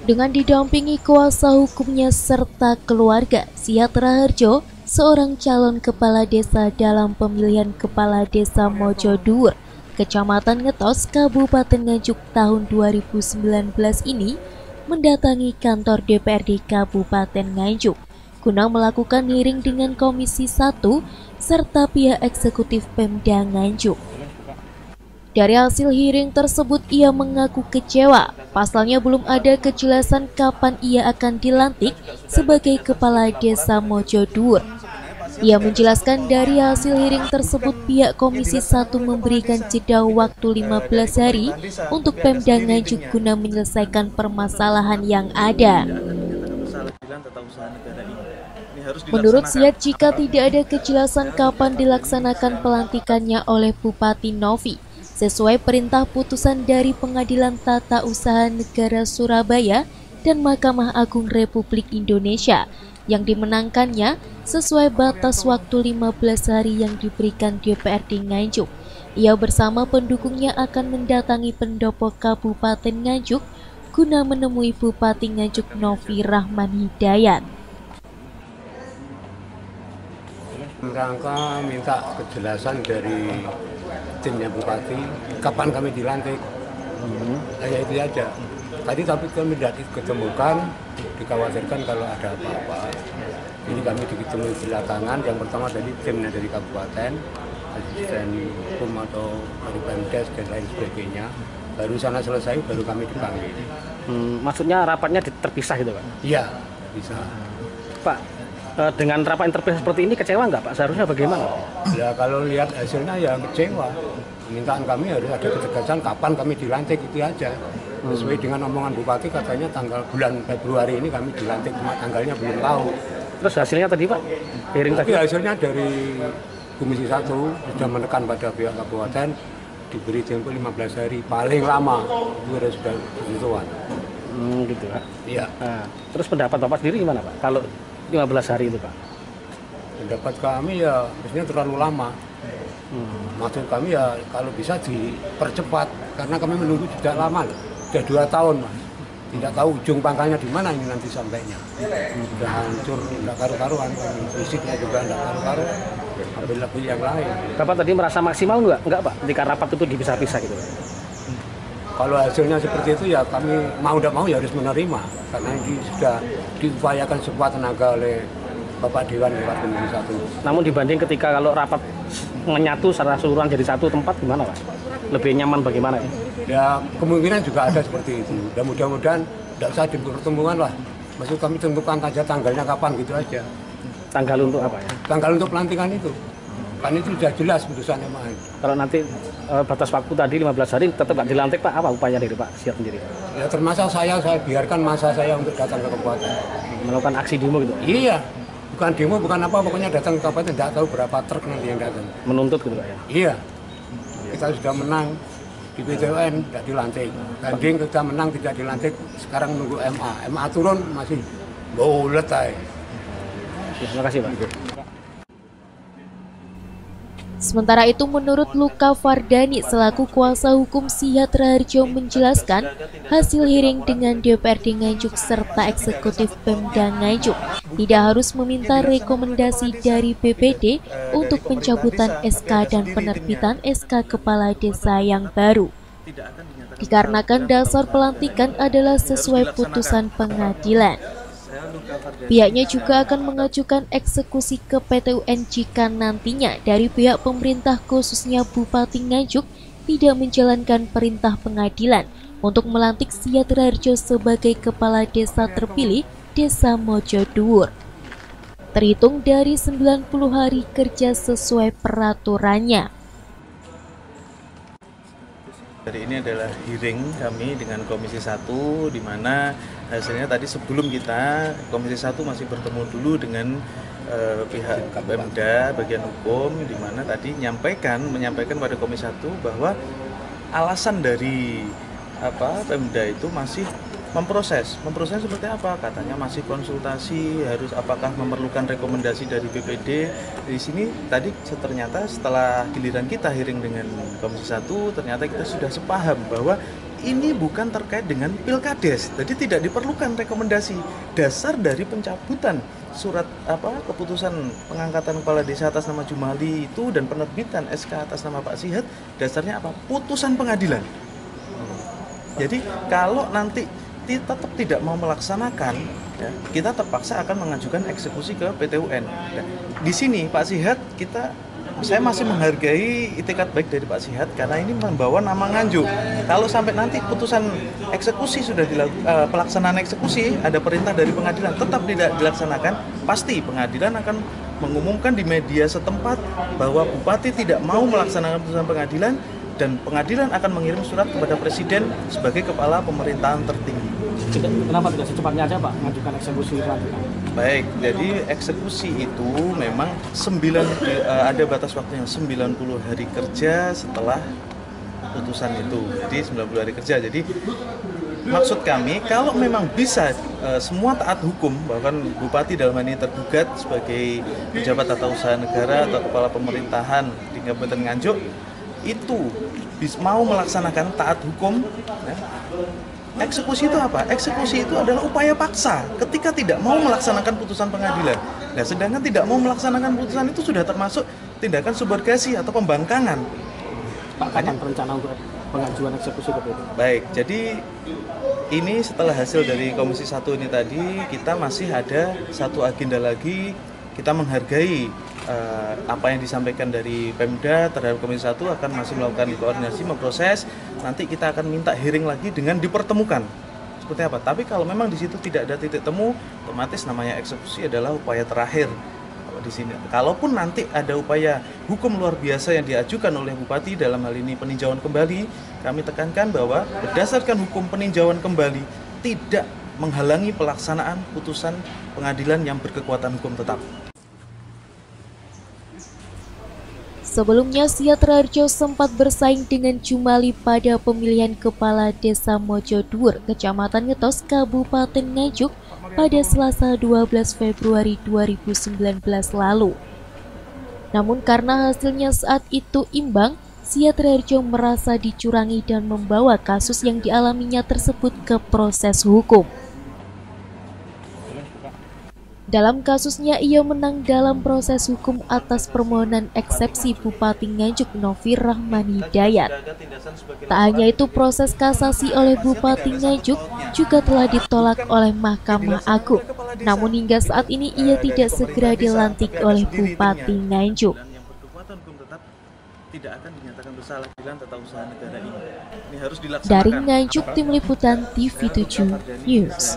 Dengan didampingi kuasa hukumnya serta keluarga, Sihat Raharjo, seorang calon kepala desa dalam pemilihan kepala desa Mojodhuwur, Kecamatan Ngetos, Kabupaten Nganjuk tahun 2019 ini mendatangi kantor DPRD Kabupaten Nganjuk guna melakukan hearing dengan Komisi 1 serta pihak eksekutif Pemda Nganjuk. Dari hasil hearing tersebut, ia mengaku kecewa. Pasalnya belum ada kejelasan kapan ia akan dilantik sebagai kepala desa Mojodhuwur. Ia menjelaskan dari hasil hearing tersebut pihak Komisi 1 memberikan jeda waktu 15 hari untuk Pemda Nganjuk guna menyelesaikan permasalahan yang ada. Menurut Sihat, jika tidak ada kejelasan kapan dilaksanakan pelantikannya oleh Bupati Novi, sesuai perintah putusan dari Pengadilan Tata Usaha Negara Surabaya dan Mahkamah Agung Republik Indonesia yang dimenangkannya sesuai batas waktu 15 hari yang diberikan DPRD Nganjuk. Ia bersama pendukungnya akan mendatangi pendopo Kabupaten Nganjuk guna menemui Bupati Nganjuk Novi Rahman Hidayat. Rangka minta kejelasan dari timnya Bupati, kapan kami dilantik. Ya itu aja. Tadi tapi kami tidak diketemukan, dikhawatirkan kalau ada apa-apa. Jadi kami ditemui di lapangan. Yang pertama tadi timnya dari Kabupaten, asisten hukum atau dari Pemdes dan lain sebagainya. Baru sana selesai, baru kami dipanggil. Maksudnya rapatnya terpisah gitu Pak? Iya, bisa. Pak, dengan rapat yang terpisah seperti ini kecewa nggak Pak? Seharusnya bagaimana? Ya kalau lihat hasilnya ya kecewa. Permintaan kami harus ada ketegasan kapan kami dilantik, itu aja. Sesuai dengan omongan Bupati katanya tanggal bulan Februari ini kami dilantik, cuma tanggalnya belum tahu. Terus hasilnya tadi Pak? Hearing tadi? Hasilnya dari Komisi 1 sudah menekan pada pihak Kabupaten diberi tempo 15 hari paling lama, itu sudah tentuan. Gitu Pak? Iya. Nah, terus pendapat Bapak sendiri gimana Pak? Kalau 15 hari itu Pak? Pendapat kami ya biasanya terlalu lama. Maksud kami ya kalau bisa dipercepat karena kami menunggu tidak lama loh. Sudah 2 tahun Mas. Tidak tahu ujung pangkalnya di mana ini nanti sampainya. Sudah hancur, tidak karu-karuan. Fisiknya juga tidak karu-karuan. Ambil lebih yang lain. Bapak tadi merasa maksimal nggak? Enggak Pak? Ketika rapat itu dipisah-pisah gitu. Kalau hasilnya seperti itu ya kami mau tidak mau ya harus menerima. Karena ini sudah diupayakan sekuat tenaga oleh Bapak Dewan lewat Komisi 1. Namun dibanding ketika kalau rapat menyatu secara keseluruhan jadi satu tempat gimana Pak? Lebih nyaman bagaimana ya? Ya kemungkinan juga ada seperti itu. Dan mudah-mudahan tidak usah dipertemuan lah. Maksud kami tentukan saja tanggalnya kapan gitu aja. Tanggal untuk apa ya? Tanggal untuk pelantikan itu. Kan itu sudah jelas putusannya Pak. Kalau nanti batas waktu tadi 15 hari tetap nggak dilantik Pak, apa upaya dari Pak Sihat sendiri? Ya termasuk saya biarkan masa saya untuk datang ke kabupaten. Melakukan aksi demo gitu? Iya. Bukan demo, bukan apa, pokoknya datang ke kabupaten, tidak tahu berapa truk nanti yang datang. Menuntut gitu Pak ya? Iya. Kita sudah menang di PTUN, tidak dilantik. Banding kita menang tidak dilantik, sekarang menunggu MA. MA turun masih bulet aja. Terima kasih Pak. Sementara itu, menurut Luka Fardani selaku kuasa hukum Sihat Raharjo menjelaskan hasil hearing dengan DPRD Nganjuk serta eksekutif Pemda Nganjuk tidak harus meminta rekomendasi dari BPD untuk pencabutan SK dan penerbitan SK Kepala Desa yang baru. Dikarenakan dasar pelantikan adalah sesuai putusan pengadilan. Pihaknya juga akan mengajukan eksekusi ke PTUN jika nantinya dari pihak pemerintah khususnya Bupati Nganjuk tidak menjalankan perintah pengadilan untuk melantik Sihat Raharjo sebagai kepala desa terpilih Desa Mojodhuwur. Terhitung dari 90 hari kerja sesuai peraturannya. Hari ini adalah hearing kami dengan Komisi 1, di mana hasilnya tadi sebelum kita, Komisi 1 masih bertemu dulu dengan pihak Pemda bagian hukum, di mana tadi menyampaikan pada Komisi 1 bahwa alasan dari Pemda itu masih memproses seperti apa, katanya masih konsultasi, harus apakah memerlukan rekomendasi dari BPD. Di sini tadi ternyata setelah giliran kita hearing dengan Komisi 1, ternyata kita sudah sepaham bahwa ini bukan terkait dengan Pilkades, jadi tidak diperlukan rekomendasi. Dasar dari pencabutan surat keputusan pengangkatan kepala desa atas nama Jumali itu dan penerbitan SK atas nama Pak Sihat, dasarnya apa? Putusan pengadilan. Jadi kalau nanti tetap tidak mau melaksanakan, ya, kita terpaksa akan mengajukan eksekusi ke PT UN. Nah, di sini Pak Sihat, saya masih menghargai itikat baik dari Pak Sihat karena ini membawa nama Nganjuk. Kalau sampai nanti putusan eksekusi sudah pelaksanaan eksekusi, ada perintah dari pengadilan tetap tidak dilaksanakan, pasti pengadilan akan mengumumkan di media setempat bahwa bupati tidak mau melaksanakan putusan pengadilan dan pengadilan akan mengirim surat kepada presiden sebagai kepala pemerintahan tertinggi. Kenapa tidak secepatnya aja Pak mengajukan eksekusi lanjutan? Baik, jadi eksekusi itu memang ada batas waktunya 90 hari kerja setelah putusan itu. Jadi 90 hari kerja. Jadi maksud kami kalau memang bisa semua taat hukum, bahkan bupati dalam hal ini tergugat sebagai pejabat tata usaha negara atau kepala pemerintahan di Kabupaten Nganjuk itu mau melaksanakan taat hukum, ya. Eksekusi itu apa? Eksekusi itu adalah upaya paksa ketika tidak mau melaksanakan putusan pengadilan. Nah, sedangkan tidak mau melaksanakan putusan itu sudah termasuk tindakan subrogasi atau pembangkangan. Pak, kapan rencana untuk pengajuan eksekusi ke PT? Baik, jadi ini setelah hasil dari Komisi 1 ini tadi, kita masih ada satu agenda lagi. Kita menghargai apa yang disampaikan dari Pemda terhadap Komisi 1, akan masih melakukan koordinasi, memproses. Nanti kita akan minta hearing lagi dengan dipertemukan seperti apa. Tapi kalau memang di situ tidak ada titik temu, otomatis namanya eksekusi adalah upaya terakhir di sini. Kalaupun nanti ada upaya hukum luar biasa yang diajukan oleh Bupati dalam hal ini peninjauan kembali, kami tekankan bahwa berdasarkan hukum peninjauan kembali tidak menghalangi pelaksanaan putusan pengadilan yang berkekuatan hukum tetap. Sebelumnya, Sihat Raharjo sempat bersaing dengan Jumali pada pemilihan Kepala Desa Mojodwur, Kecamatan Ngetos, Kabupaten Nganjuk pada Selasa 12 Februari 2019 lalu. Namun karena hasilnya saat itu imbang, Sihat Raharjo merasa dicurangi dan membawa kasus yang dialaminya tersebut ke proses hukum. Dalam kasusnya, ia menang dalam proses hukum atas permohonan eksepsi Bupati Nganjuk Novi Rahman Hidayat. Tak hanya itu, proses kasasi oleh Bupati Nganjuk juga telah ditolak oleh Mahkamah Agung. Namun hingga saat ini ia tidak segera dilantik oleh Bupati Nganjuk. Dari Nganjuk, Tim Liputan TV7 News.